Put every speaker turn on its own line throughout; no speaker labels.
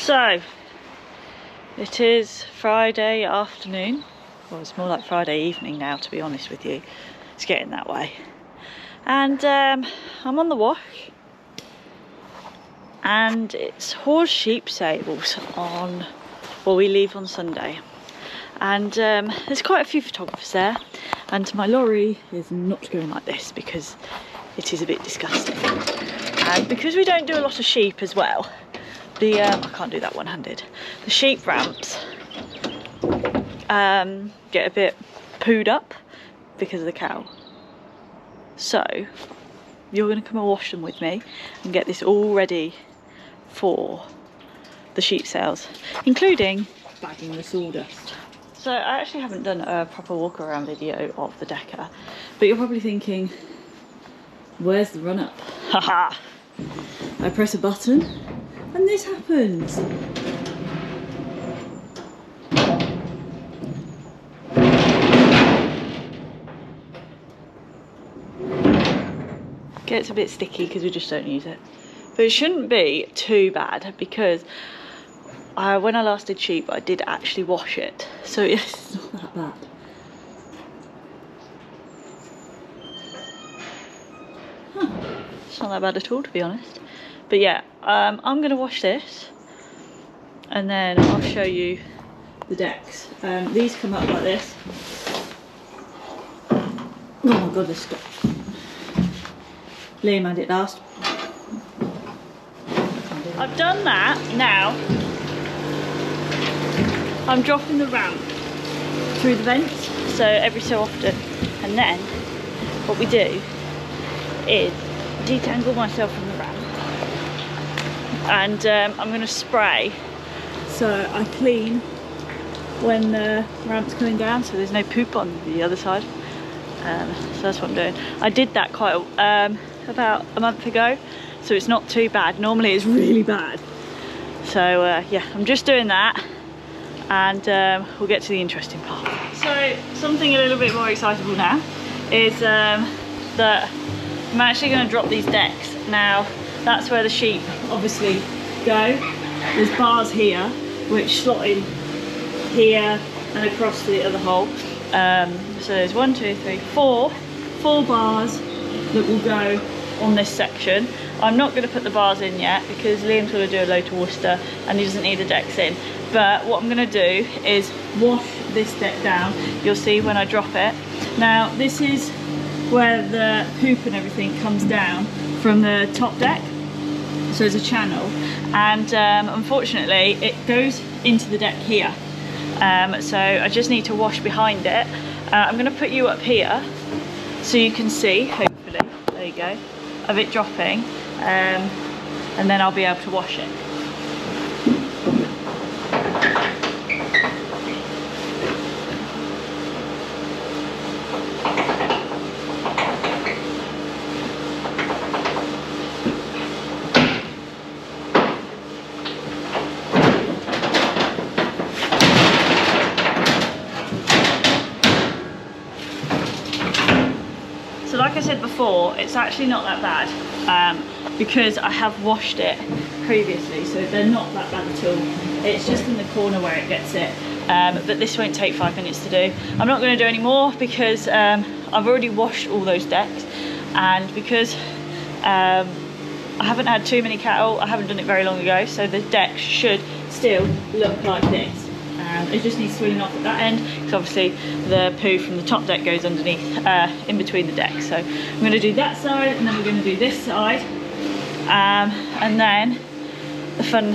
So, it is Friday afternoon. Well, it's more like Friday evening now, to be honest with you. It's getting that way. And I'm on the wash. And it's Hawes sheep sales on, well, we leave on Sunday. And there's quite a few photographers there. And my lorry is not going like this because it is a bit disgusting. And because we don't do a lot of sheep as well, the I can't do that one-handed. The sheep ramps get a bit pooed up because of the cow. So you're going to come and wash them with me and get this all ready for the sheep sales, including bagging the sawdust. So I actually haven't done a proper walk around video of the Decker, but you're probably thinking, where's the run up? Haha! I press a button and this happens. Gets a bit sticky because we just don't use it. But it shouldn't be too bad because when I last did sheep, I did actually wash it. So it's not that bad. Huh. It's not that bad at all, to be honest. But yeah, I'm going to wash this and then I'll show you the decks. These come up like this. Oh my god, this stuff. Liam had it last. I've done that. Now I'm dropping the ramp through the vents, so every so often, and then what we do is detangle myself from the ramp, and I'm going to spray so I clean when the ramp's coming down, so there's no poop on the other side. So that's what I'm doing. I did that quite about a month ago, so it's not too bad. Normally it's really bad. So yeah, I'm just doing that, and we'll get to the interesting part. So something a little bit more excitable now is that I'm actually going to drop these decks. Now that's where the sheep obviously go. There's bars here which slot in here and across to the other hole. So there's 1, 2, 3, 4 bars that will go on this section. I'm not going to put the bars in yet because Liam's going to do a load to Worcester and he doesn't need the decks in. But what I'm going to do is wash this deck down. You'll see when I drop it. Now this is where the poop and everything comes down from the top deck. So there's a channel, and unfortunately it goes into the deck here. So I just need to wash behind it. I'm going to put you up here so you can see, hopefully, there you go, of it dropping, and then I'll be able to wash it. So like I said before, it's actually not that bad because I have washed it previously, so they're not that bad at all. It's just in the corner where it gets it, but this won't take 5 minutes to do. I'm not going to do any more because I've already washed all those decks, and because I haven't had too many cattle, I haven't done it very long ago, so the decks should still look like this. It just needs swilling off at that end because obviously the poo from the top deck goes underneath, in between the decks. So I'm going to do that side, and then we're going to do this side, and then the fun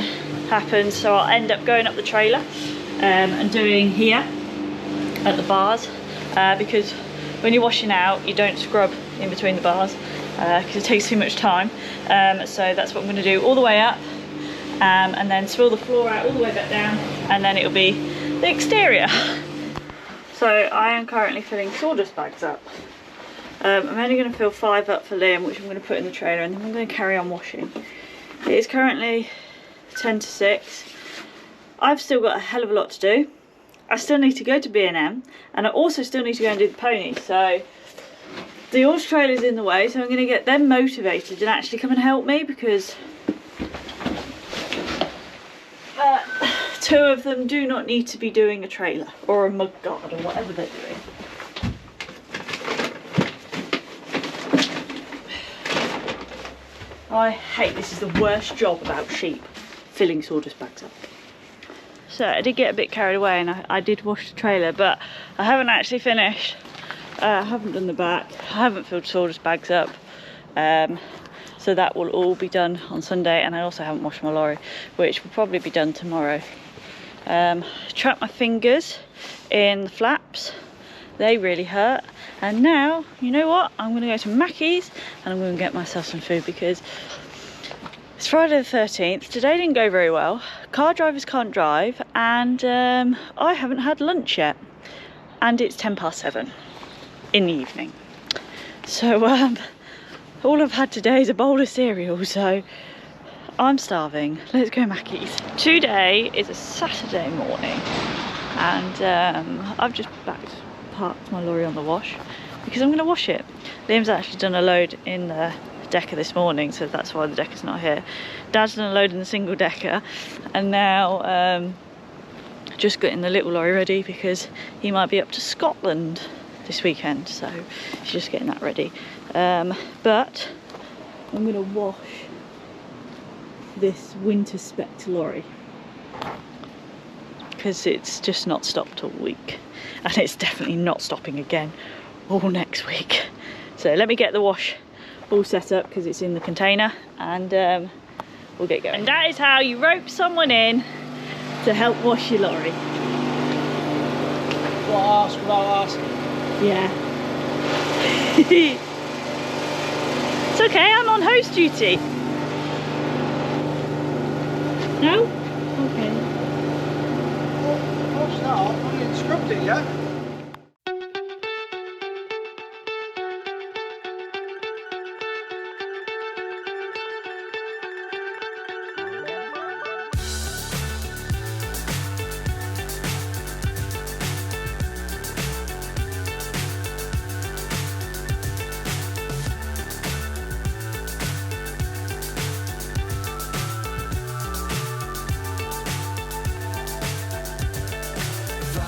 happens. So I'll end up going up the trailer and doing here at the bars, because when you're washing out you don't scrub in between the bars because it takes too much time. So that's what I'm going to do all the way up, and then swill the floor out all the way back down, and then it'll be the exterior. So I am currently filling sawdust bags up. I'm only going to fill 5 up for Liam, which I'm going to put in the trailer, and then I'm going to carry on washing. It is currently 10 to 6. I've still got a hell of a lot to do. I still need to go to B&M, and I also still need to go and do the pony. So the horse trailer's in the way, so I'm going to get them motivated and actually come and help me, because 2 of them do not need to be doing a trailer or a mud guard or whatever they're doing. I hate, this is the worst job about sheep, filling sawdust bags up. So I did get a bit carried away and I did wash the trailer, but I haven't actually finished. I haven't done the back, I haven't filled sawdust bags up. So that will all be done on Sunday, and I also haven't washed my lorry, which will probably be done tomorrow. Trapped my fingers in the flaps, they really hurt. And now, you know what, I'm going to go to Mackey's and I'm going to get myself some food because it's Friday the 13th. Today didn't go very well. Car drivers can't drive, and I haven't had lunch yet. And it's 7:10 in the evening. So all I've had today is a bowl of cereal, so I'm starving. Let's go Mackey's. Today is a Saturday morning, and I've just parked my lorry on the wash because I'm going to wash it. Liam's actually done a load in the decker this morning, so that's why the decker's not here. Dad's done a load in the single decker, and now just getting the little lorry ready because he might be up to Scotland this weekend, so he's just getting that ready. But I'm going to wash this winter spec lorry because it's just not stopped all week, and it's definitely not stopping again all next week. So let me get the wash all set up because it's in the container, and we'll get going. And that is how you rope someone in to help wash your lorry.
Well, ask without asking.
Yeah. It's okay, I'm on host duty. No? Okay.
Of course not. I didn't scrubbed it yet.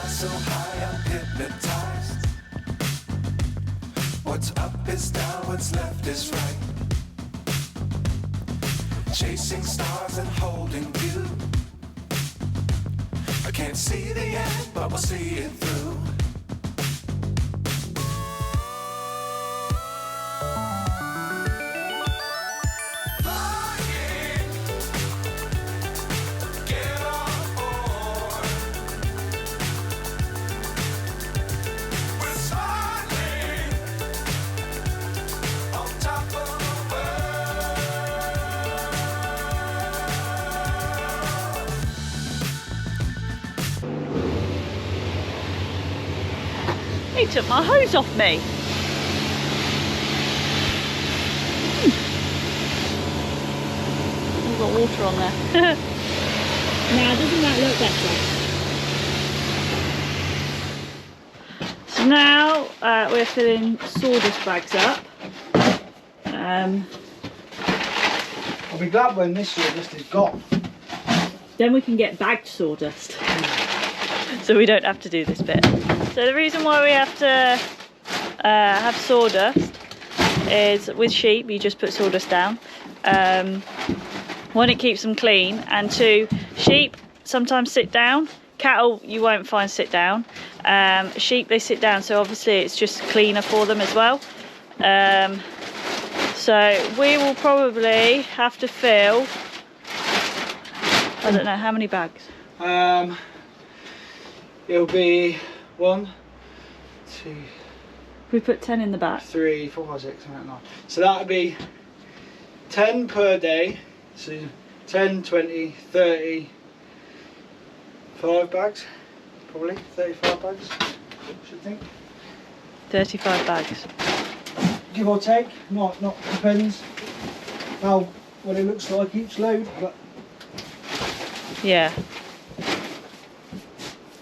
So high I'm hypnotized. What's up is down, what's left is right. Chasing stars and holding you. I can't see the end, but we'll see it through.
He took my hose off me. I've got water on there. Now, doesn't that look better? So now we're filling sawdust bags up.
I'll be glad when this sawdust is gone.
Then we can get bagged sawdust. So we don't have to do this bit. So the reason why we have to have sawdust is with sheep you just put sawdust down. One, it keeps them clean, and two, sheep sometimes sit down. Cattle you won't find sit down. Sheep, they sit down, so obviously it's just cleaner for them as well. So we will probably have to fill, I don't know, how many bags?
It'll be 1, 2,
We put 10 in the back.
3, 4, 5, 6, 7, 8, 9. So that'll be 10 per day. So 10, 20, 30, 5 bags, probably 35 bags, I should think.
35 bags.
Give or take, not depends how what it looks like each load, but
Yeah.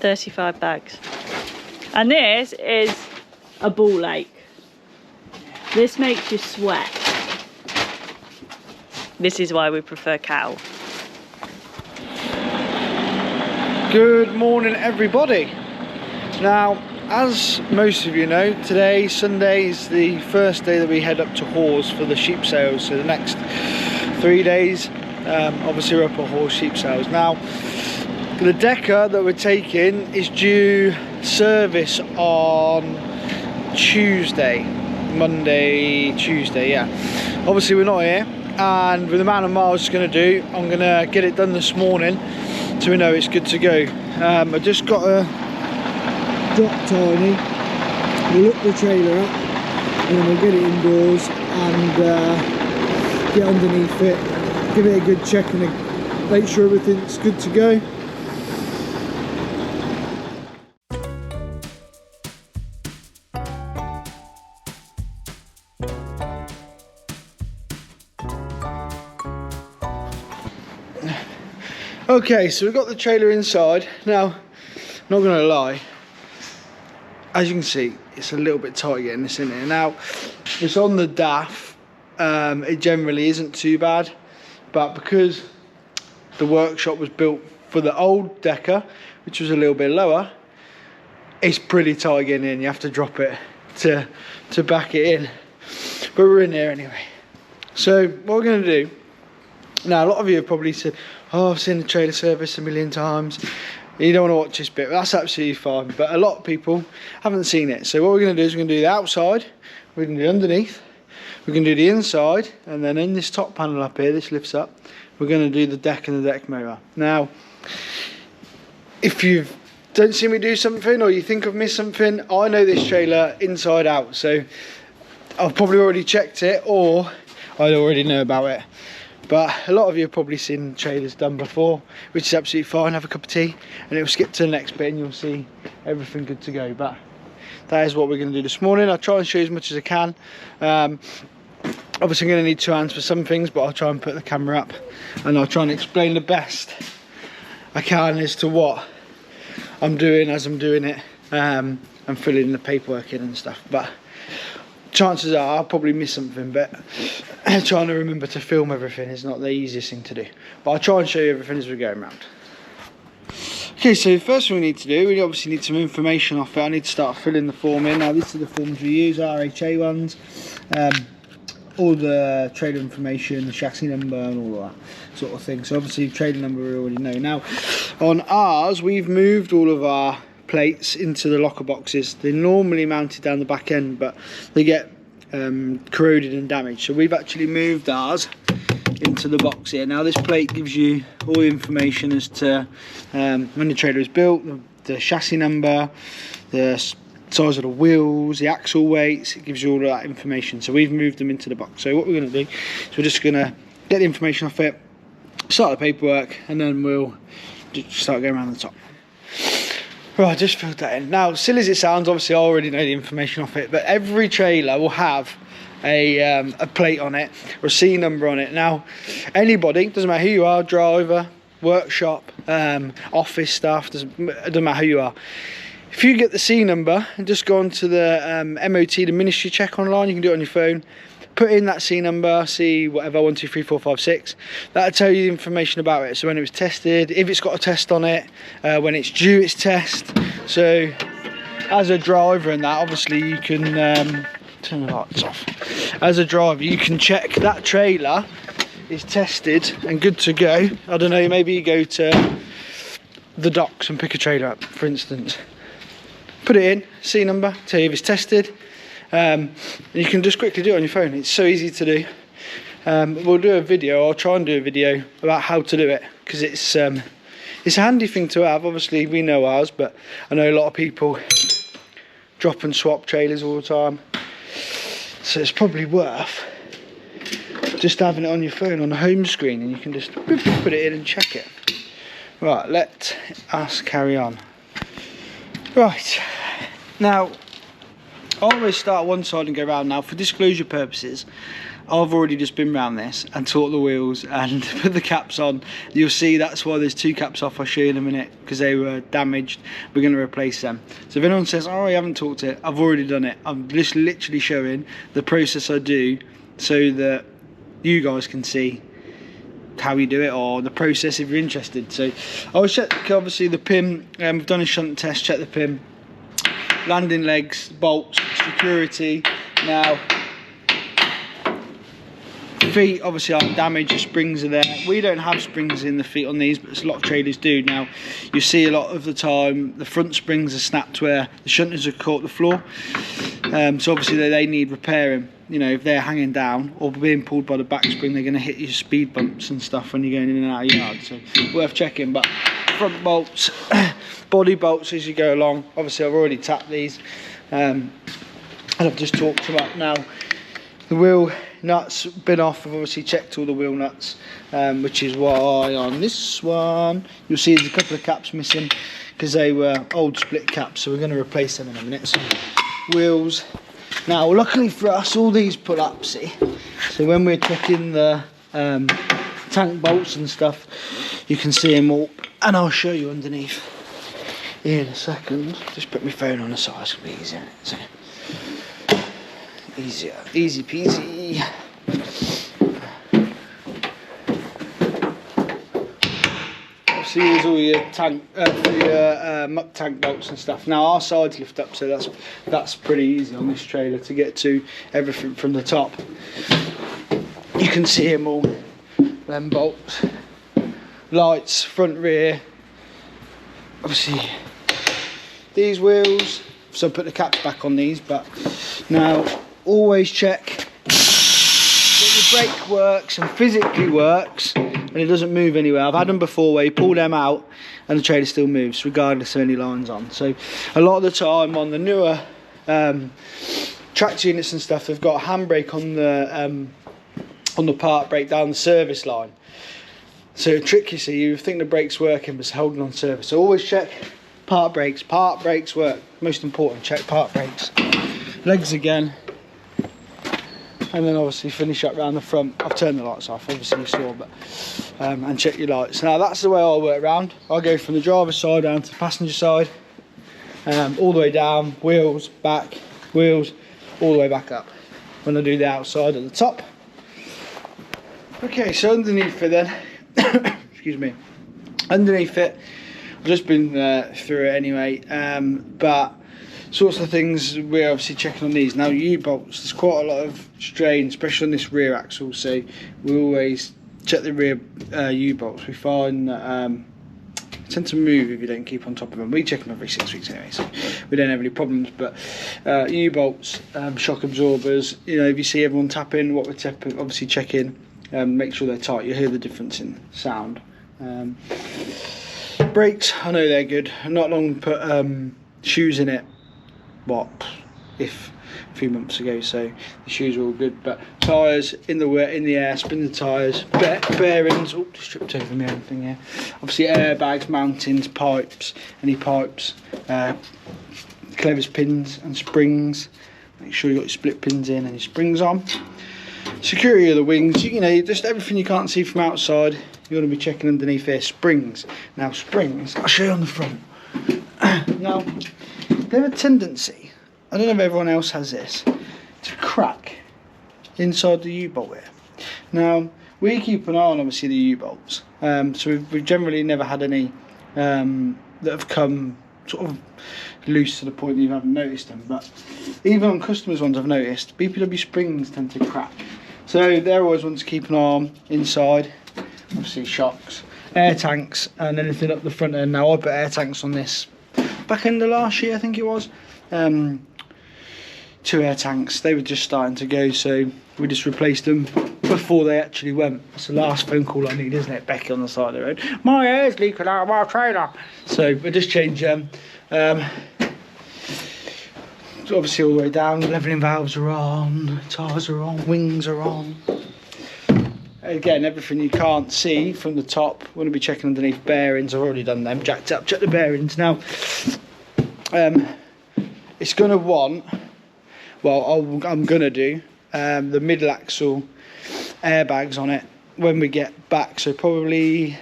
35 bags. And this is a ball ache. This makes you sweat. This is why we prefer cattle.
Good morning everybody. Now, as most of you know, today, Sunday, is the first day that we head up to Hawes for the sheep sales. So the next 3 days, obviously we're up at Hawes sheep sales. Now, the Decker that we're taking is due service on Tuesday. Monday, Tuesday, yeah. Obviously we're not here, and with the amount of miles it's going to do, I'm going to get it done this morning so we know it's good to go. I just got a drop tiny, we'll look the trailer up and then we'll get it indoors and get underneath it, give it a good check and make sure everything's good to go. Okay, so we've got the trailer inside. Now, not gonna lie, as you can see, it's a little bit tight getting this in here. Now, it's on the DAF, it generally isn't too bad, but because the workshop was built for the old Decker, which was a little bit lower, it's pretty tight getting in. You have to drop it to back it in, but we're in there anyway. So what we're gonna do, now a lot of you have probably said, oh, I've seen the trailer service a million times, you don't want to watch this bit, but that's absolutely fine. But a lot of people haven't seen it. So what we're going to do is we're going to do the outside, we're going to do underneath, we're going to do the inside, and then in this top panel up here, this lifts up, we're going to do the deck and the deck motor. Now, if you don't see me do something or you think I've missed something, I know this trailer inside out, so I've probably already checked it or I already know about it. But a lot of you have probably seen trailers done before, which is absolutely fine. Have a cup of tea and it will skip to the next bit and you'll see everything good to go. But that is what we're going to do this morning. I'll try and show you as much as I can. Obviously I'm going to need 2 hands for some things, but I'll try and put the camera up and I'll try and explain the best I can as to what I'm doing as I'm doing it, and filling the paperwork in and stuff. But chances are I'll probably miss something, but trying to remember to film everything is not the easiest thing to do. But I'll try and show you everything as we go around. Okay, so the first thing we need to do, we obviously need some information off it. I need to start filling the form in. Now, these are the forms we use, RHA ones, all the trailer information, the chassis number and all of that sort of thing. So obviously trailer number we already know. Now, on ours, we've moved all of our plates into the locker boxes. They're normally mounted down the back end, but they get corroded and damaged, so we've actually moved ours into the box here. Now this plate gives you all the information as to when the trailer is built, the chassis number, the size of the wheels, the axle weights. It gives you all of that information, so we've moved them into the box. So what we're going to do is we're just going to get the information off it, start the paperwork, and then we'll just start going around the top. Right, I just filled that in. Now, silly as it sounds, obviously I already know the information off it, but every trailer will have a plate on it, or a C number on it. Now, anybody, doesn't matter who you are, driver, workshop, office staff, doesn't matter who you are. If you get the C number and just go on to the MOT, the ministry check online, you can do it on your phone. Put in that C number, C whatever, 1, 2, 3, 4, 5, 6. That'll tell you the information about it. So when it was tested, if it's got a test on it, when it's due its test. So as a driver and that, obviously you can turn the lights off. As a driver, you can check that trailer is tested and good to go. I don't know, maybe you go to the docks and pick a trailer up, for instance. Put it in, C number, tell you if it's tested. You can just quickly do it on your phone. It's so easy to do. We'll do a video, I'll try and do a video about how to do it, because it's a handy thing to have. Obviously we know ours, but I know a lot of people drop and swap trailers all the time, so it's probably worth just having it on your phone on the home screen, and you can just put it in and check it. Right, let us carry on. Right, now I always start one side and go round. Now, for disclosure purposes, I've already just been round this and taught the wheels and put the caps on. You'll see that's why there's 2 caps off. I'll show you in a minute, because they were damaged. We're going to replace them. So if anyone says, oh, I haven't taught it, I've already done it. I'm just literally showing the process I do so that you guys can see how you do it or the process if you're interested. So I'll check obviously the pin. We've done a shunt test, check the pin, landing legs, bolts, security. Now feet obviously aren't damaged, the springs are there. We don't have springs in the feet on these, but a lot of traders do. Now you see a lot of the time the front springs are snapped where the shunters have caught the floor, so obviously they need repairing. You know, if they're hanging down or being pulled by the back spring, they're going to hit your speed bumps and stuff when you're going in and out of yard, so worth checking. But front bolts, body bolts as you go along, obviously I've already tapped these, and I've just talked about now the wheel nuts been off. I've obviously checked all the wheel nuts, which is why on this one you'll see there's a couple of caps missing because they were old split caps, so we're going to replace them in a minute. So wheels. Now luckily for us, all these pull up, see, so when we're checking the tank bolts and stuff, you can see them all, and I'll show you underneath in a second. Just put my phone on the side, it's going to be easier. So, easy peasy. See, here's all your tank, muck tank bolts and stuff. Now our sides lift up, so that's pretty easy on this trailer to get to everything from the top. You can see them all, them bolts, lights, front, rear. Obviously, these wheels. So I put the caps back on these, but now always check that your brake works and physically works and it doesn't move anywhere. I've had them before where you pull them out and the trailer still moves regardless of any lines on. So a lot of the time on the newer tractor units and stuff, they've got a handbrake on the part brake down the service line. So the trick, you see, you think the brake's working but it's holding on service. So always check part brakes. Part brakes work. Most important, check part brakes. Legs again. And then obviously finish up round the front. I've turned the lights off, obviously you saw, but and check your lights. Now that's the way I work round. I go from the driver's side down to the passenger side, all the way down, wheels, back, wheels, all the way back up. When I do the outside at the top. Okay, so underneath it then, excuse me, underneath it, I've just been through it anyway, but sorts of things we're obviously checking on these. Now U-bolts, there's quite a lot of strain, especially on this rear axle, so we always check the rear U-bolts. We find that tend to move if you don't keep on top of them. We check them every 6 weeks anyway, so we don't have any problems. But U-bolts, shock absorbers, you know, if you see everyone tapping, what we're tapping, obviously checking, make sure they're tight. You hear the difference in sound. Brakes, I know they're good. I've not long put shoes in it. What if a few months ago, so the shoes are all good. But tyres in the air, spin the tyres, bearings. Oh, just tripped over my own thing here. Obviously airbags, mountings, pipes, any pipes, clevis pins and springs. Make sure you got your split pins in and your springs on. Security of the wings, you know, just everything you can't see from outside. You want to be checking underneath here. Springs. Now springs, I'll show you on the front. Now they have a tendency, I don't know if everyone else has this, to crack inside the U-bolt here. Now we keep an eye on obviously the U-bolts, so we've generally never had any that have come sort of loose to the point that you haven't noticed them, but even on customers' ones I've noticed BPW springs tend to crack, so they're always ones to keep an eye on inside. Obviously shocks, air tanks and anything up the front end. Now I put air tanks on this back end of last year, I think it was. 2 air tanks, they were just starting to go, so we just replaced them before they actually went. That's the last phone call I need, isn't it? Becky on the side of the road, my air's leaking out of my trailer. So we just changed them. Obviously all the way down, levelling valves are on, tyres are on, wings are on. Again, everything you can't see from the top. We're going to be checking underneath. Bearings, I've already done them, jacked up, check the bearings. Now it's going to want, well I'm going to do the middle axle airbags on it when we get back, so probably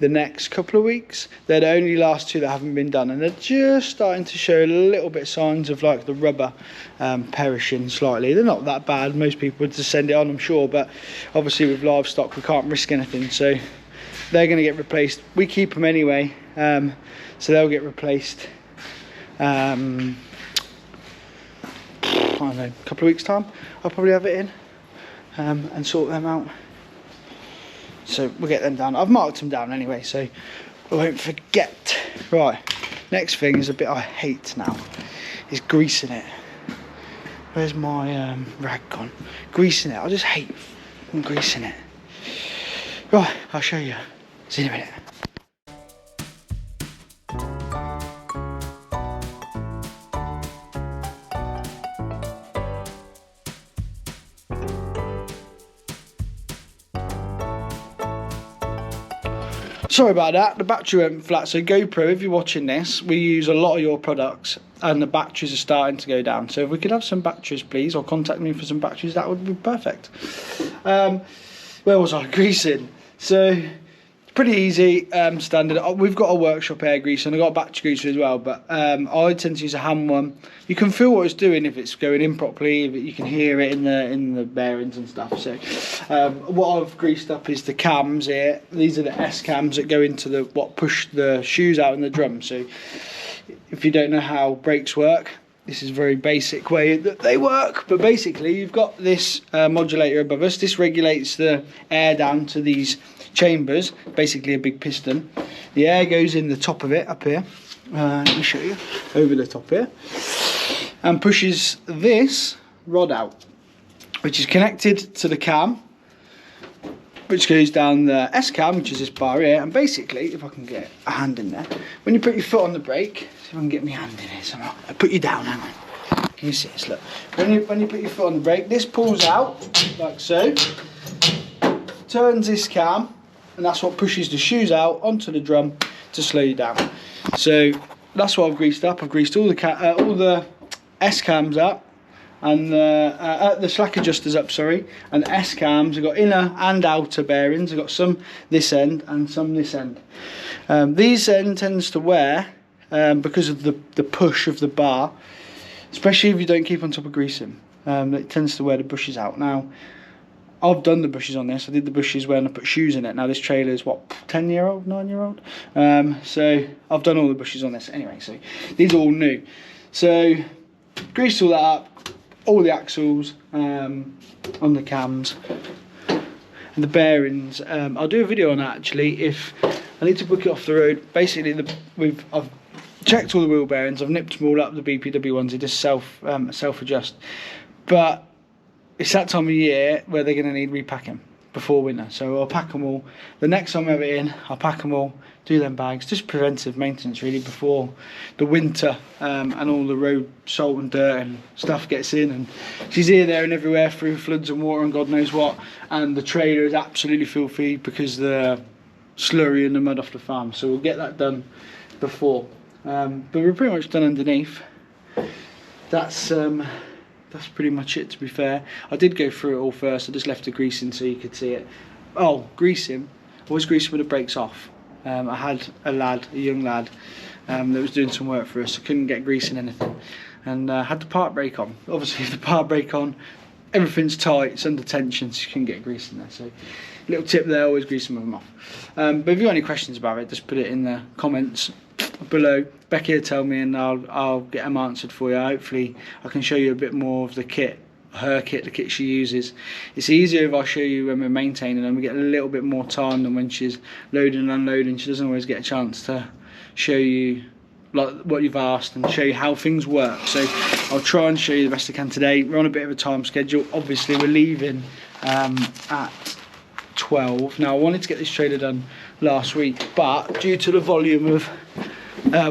the next couple of weeks. They're the only last 2 that haven't been done, and they're just starting to show a little bit of signs of like the rubber perishing slightly. They're not that bad. Most people would just send it on, I'm sure, but obviously with livestock we can't risk anything, so they're going to get replaced. We keep them anyway, so they'll get replaced I don't know, a couple of weeks time. I'll probably have it in and sort them out. So we'll get them down. I've marked them down anyway, so I won't forget. Right, next thing is a bit I hate now, is greasing it. Where's my rag gone? Greasing it, I just hate greasing it. Right, I'll show you. See you in a minute. Sorry about that, the battery went flat. So GoPro, if you're watching this, we use a lot of your products and the batteries are starting to go down. So if we could have some batteries please, or contact me for some batteries, that would be perfect. Where was I? Greasing. So pretty easy, standard. We've got a workshop air greaser and I've got a battery greaser as well, but I tend to use a hand one. You can feel what it's doing if it's going in properly, you can hear it in the bearings and stuff. So what I've greased up is the cams here. These are the S cams that go into the what push the shoes out in the drum. So if you don't know how brakes work, this is a very basic way that they work, but basically you've got this modulator above us. This regulates the air down to these chambers, basically a big piston. The air goes in the top of it up here, let me show you, over the top here, and pushes this rod out, which is connected to the cam, which goes down the S cam, which is this bar here. And basically, if I can get a hand in there, when you put your foot on the brake, see if I can get my hand in here somehow. I put you down, hang on. Can you see this? Look, when you put your foot on the brake, this pulls out like so, turns this cam, and that's what pushes the shoes out onto the drum to slow you down. So that's what I've greased up. I've greased all the S cams up, and the slack adjusters up, sorry, and S cams. I've got inner and outer bearings. I've got some this end and some this end. These end tends to wear because of the push of the bar, especially if you don't keep on top of greasing. It tends to wear the bushes out. Now I've done the bushes on this. I did the bushes when I put shoes in it. Now this trailer is what, 10-year-old, 9-year-old? So I've done all the bushes on this anyway. So these are all new. So greased all that up, all the axles on the cams and the bearings. I'll do a video on that actually if I need to book it off the road. Basically I've checked all the wheel bearings. I've nipped them all up, the BPW ones. They just self adjust. But it's that time of year where they're going to need repacking before winter, so I'll pack them all. The next time I have it in, I'll pack them all, do them bags, just preventive maintenance really before the winter and all the road salt and dirt and stuff gets in, and she's here, there and everywhere through floods and water and God knows what, and the trailer is absolutely filthy because the slurry and the mud off the farm. So we'll get that done before, but we're pretty much done underneath. That's pretty much it, to be fair. I did go through it all first. I just left the greasing so you could see it. Oh, greasing. I was greasing with the brakes off. I had a young lad, that was doing some work for us. I couldn't get greasing anything. And had the part brake on. Obviously, if the part brake on, everything's tight, it's under tension, so you can get grease in there. So, little tip there, always greasing them off. But if you've got any questions about it, just put it in the comments below. Becky will tell me and I'll get them answered for you. Hopefully I can show you a bit more of the kit, the kit she uses. It's easier if I show you when we're maintaining them. We get a little bit more time than when she's loading and unloading. She doesn't always get a chance to show you like what you've asked and show you how things work. So I'll try and show you the best I can today. We're on a bit of a time schedule. Obviously we're leaving at 12. Now I wanted to get this trailer done last week, but due to the volume of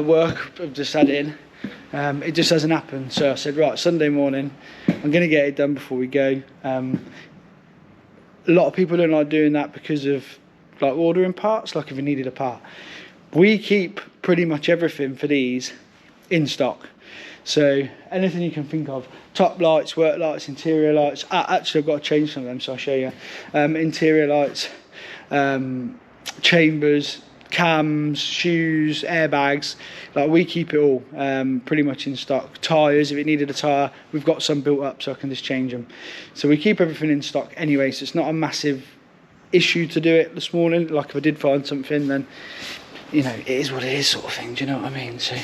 work I've just had in, it just hasn't happened. So I said, right, Sunday morning I'm going to get it done before we go. A lot of people don't like doing that because of like ordering parts, like if you needed a part. We keep pretty much everything for these in stock, so anything you can think of, top lights, work lights, interior lights. Actually I've got to change some of them, so I'll show you. Interior lights, chambers, cams, shoes, airbags, like we keep it all pretty much in stock. Tyres, if it needed a tyre, we've got some built up so I can just change them. So we keep everything in stock anyway, so it's not a massive issue to do it this morning. Like if I did find something, then you know, it is what it is sort of thing, do you know what I mean? So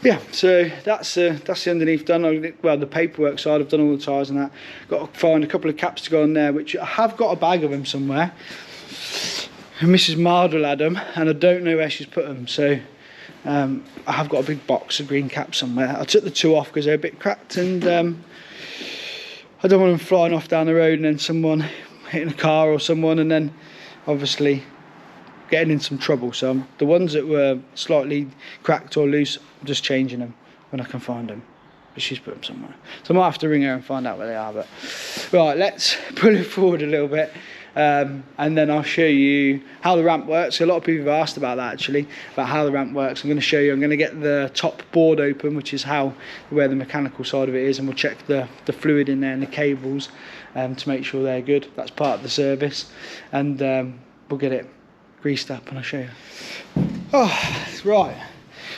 yeah, so that's the underneath done. Well, the paperwork side, I've done all the tyres and that. Got to find a couple of caps to go on there, which I have got a bag of them somewhere. And Mrs. Mardle had them, and I don't know where she's put them. So I have got a big box of green caps somewhere. I took the 2 off because they're a bit cracked, and I don't want them flying off down the road and then someone hitting a car or someone, and then obviously getting in some trouble. So the ones that were slightly cracked or loose, I'm just changing them when I can find them. But she's put them somewhere, so I might have to ring her and find out where they are. But right, let's pull it forward a little bit, and then I'll show you how the ramp works. A lot of people have asked about that actually, about how the ramp works. I'm going to show you. I'm going to get the top board open, which is where the mechanical side of it is, and we'll check the fluid in there and the cables to make sure they're good. That's part of the service, and we'll get it greased up and I'll show you. Oh, right,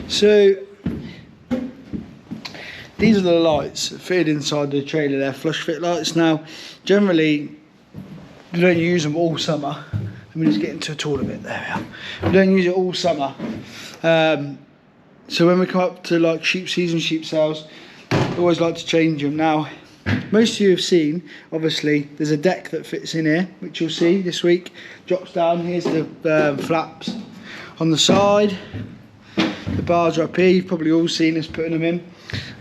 so these are the lights that fit inside the trailer. They're flush fit lights. Now generally we don't use them all summer. Let me just get into a taller bit. There we are. We don't use it all summer, so when we come up to like sheep season, sheep sales, I always like to change them. Now most of you have seen, obviously, there's a deck that fits in here, which you'll see this week. Drops down. Here's the flaps on the side. The bars are up here. You've probably all seen us putting them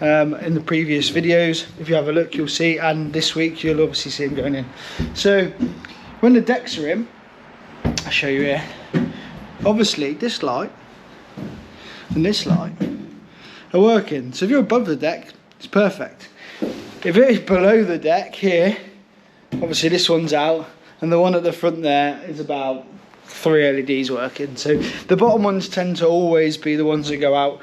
in the previous videos. If you have a look, you'll see. And this week, you'll obviously see them going in. So when the decks are in, I'll show you here. Obviously, this light and this light are working. So if you're above the deck, it's perfect. If it is below the deck here, obviously this one's out, and the one at the front there is about 3 LEDs working. So the bottom ones tend to always be the ones that go out,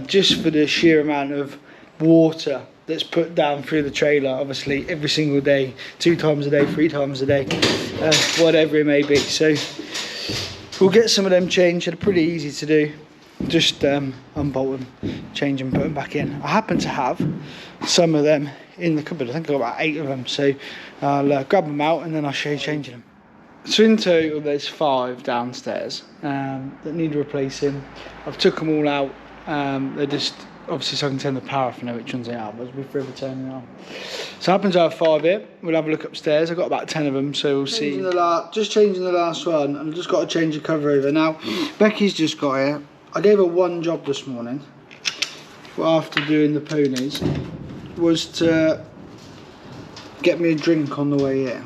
just for the sheer amount of water that's put down through the trailer, obviously every single day, 2 times a day, 3 times a day, whatever it may be. So we'll get some of them changed. They're pretty easy to do. Just unbolt them, change them, put them back in. I happen to have some of them in the cupboard. I think I've got about 8 of them, so I'll grab them out and then I'll show you changing them. So in total there's 5 downstairs that need replacing. I've took them all out. They're just obviously so I can turn the power off and know which ones they are, but we're forever turning on. So I happen to have 5 here. We'll have a look upstairs. I've got about 10 of them, so we'll see. Just changing the last one, and I've just got to change the cover over. Now Becky's just got here. I gave her one job this morning, after doing the ponies, was to get me a drink on the way here.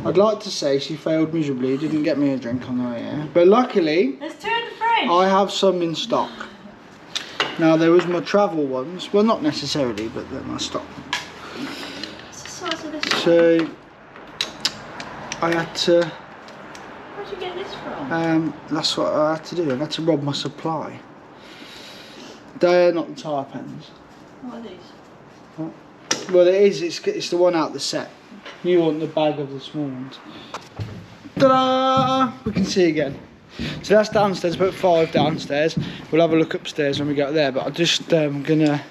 I'd like to say she failed miserably, didn't get me a drink on the way here, but luckily
There's 2 in the fridge.
I have some in stock. Now there was my travel ones, well not necessarily, but they're my stock.
What's the size of this one?
So I had to.
Where'd you get this from?
That's what I had to do. I had to rob my supply. They're not the tyre pens.
What are these?
Well, it is. It's the one out the set. You want the bag of the small ones. Ta-da! We can see again. So that's downstairs. Put 5 downstairs. We'll have a look upstairs when we get there. But I'm just gonna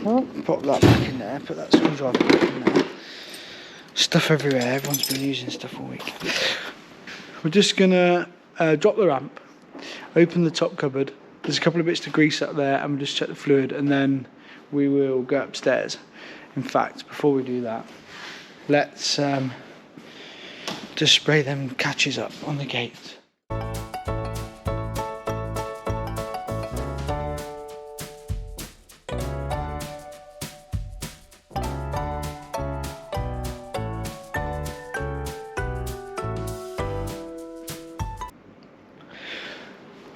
pop that back in there. Put that screwdriver back in there. Stuff everywhere. Everyone's been using stuff all week. We're just gonna drop the ramp, open the top cupboard. There's a couple of bits to grease up there, and we'll just check the fluid, and then we will go upstairs. In fact, before we do that, let's just spray them catches up on the gates.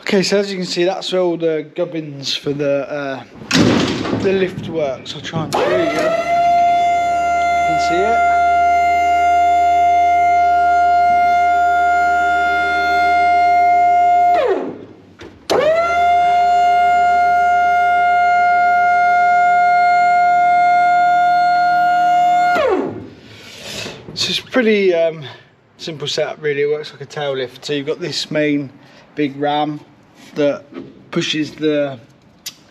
Okay, so as you can see, that's where all the gubbins for the lift works. I'll try and show you. You can see it. So it's pretty simple setup really. It works like a tail lift. So you've got this main big ram that pushes the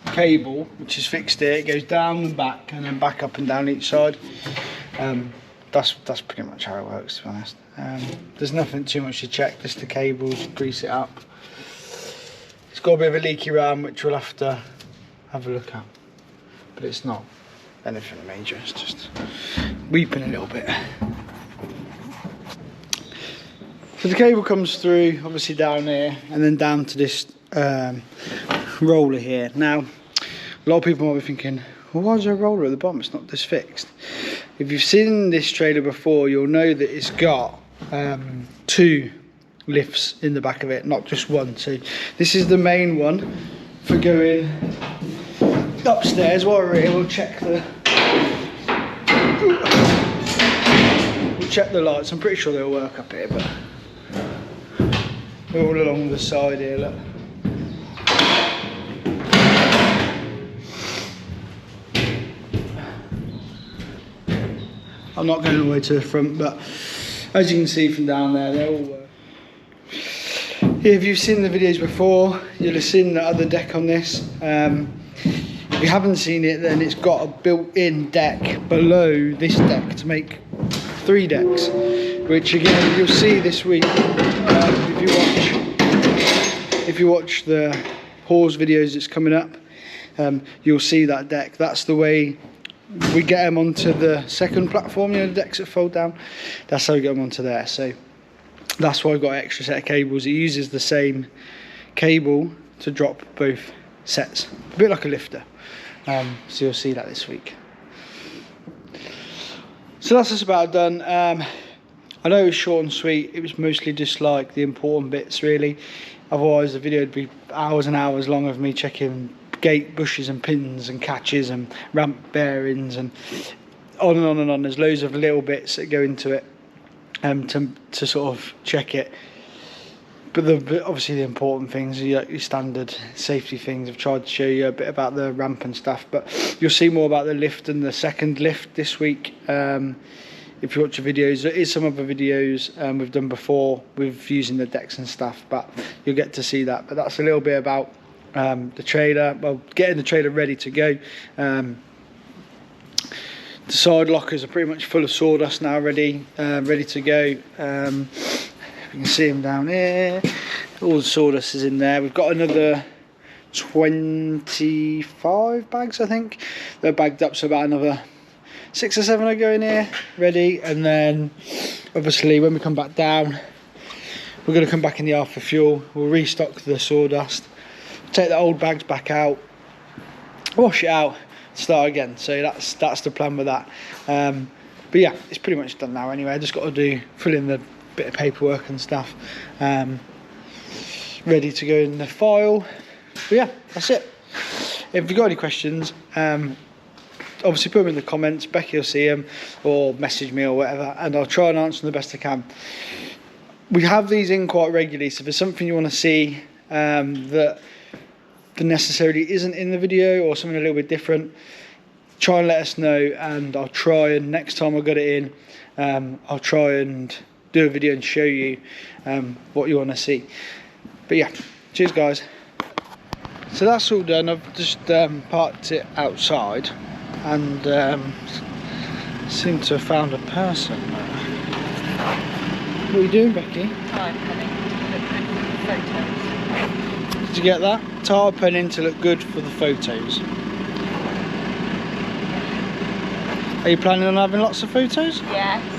cable, which is fixed here. It goes down and back, and then back up and down each side. That's pretty much how it works, to be honest. There's nothing too much to check, just the cables, grease it up. It's got a bit of a leaky ram, which we'll have to have a look at, but it's not anything major, it's just weeping a little bit. So the cable comes through, obviously down here, and then down to this roller here. Now, a lot of people might be thinking, well, why is there a roller at the bottom? It's not this fixed. If you've seen this trailer before, you'll know that it's got 2 lifts in the back of it, not just one. So this is the main one for going upstairs. While we're here, we'll check the lights. I'm pretty sure they'll work up here, but we're all along the side here, look. I'm not going all the way to the front, but as you can see from down there, they all work. If you've seen the videos before, you'll have seen the other deck on this. If you haven't seen it, then it's got a built-in deck below this deck to make 3 decks, which again you'll see this week if you watch the Hawes videos that's coming up. You'll see that deck. That's the way we get them onto the second platform, you know, the decks that fold down. That's how we get them onto there. So that's why I've got an extra set of cables. It uses the same cable to drop both sets, a bit like a lifter. So you'll see that this week. So that's just about done. I know it was short and sweet. It was mostly just like the important bits really. Otherwise the video would be hours and hours long of me checking gate bushes and pins and catches and ramp bearings and on and on and on. There's loads of little bits that go into it to sort of check it. But obviously the important things are your standard safety things. I've tried to show you a bit about the ramp and stuff, but you'll see more about the lift and the second lift this week. If you watch the videos, there is some other videos we've done before with using the decks and stuff, but you'll get to see that. But that's a little bit about the trailer, well, getting the trailer ready to go. The side lockers are pretty much full of sawdust now, ready to go. You can see them down here. All the sawdust is in there. We've got another 25 bags, I think. They're bagged up, so about another 6 or 7 are going here, ready. And then, obviously, when we come back down, we're going to come back in the yard for fuel. We'll restock the sawdust, take the old bags back out, wash it out, start again. So that's the plan with that. But yeah, it's pretty much done now anyway. I just got to fill in the bit of paperwork and stuff, ready to go in the file. But yeah, that's it. If you've got any questions, obviously put them in the comments. Becky will see them, or message me or whatever, and I'll try and answer them the best I can. We have these in quite regularly, so if there's something you want to see that necessarily isn't in the video, or something a little bit different, try and let us know, and I'll try, and next time I got it in, I'll try and do a video and show you what you want to see. But yeah, cheers guys. So that's all done. I've just parked it outside and seem to have found a person. What are you doing, Becky?
Tire penning to look good for the photos.
Did you get that? Tire penning to look good for the photos. Are you planning on having lots of photos?
Yes.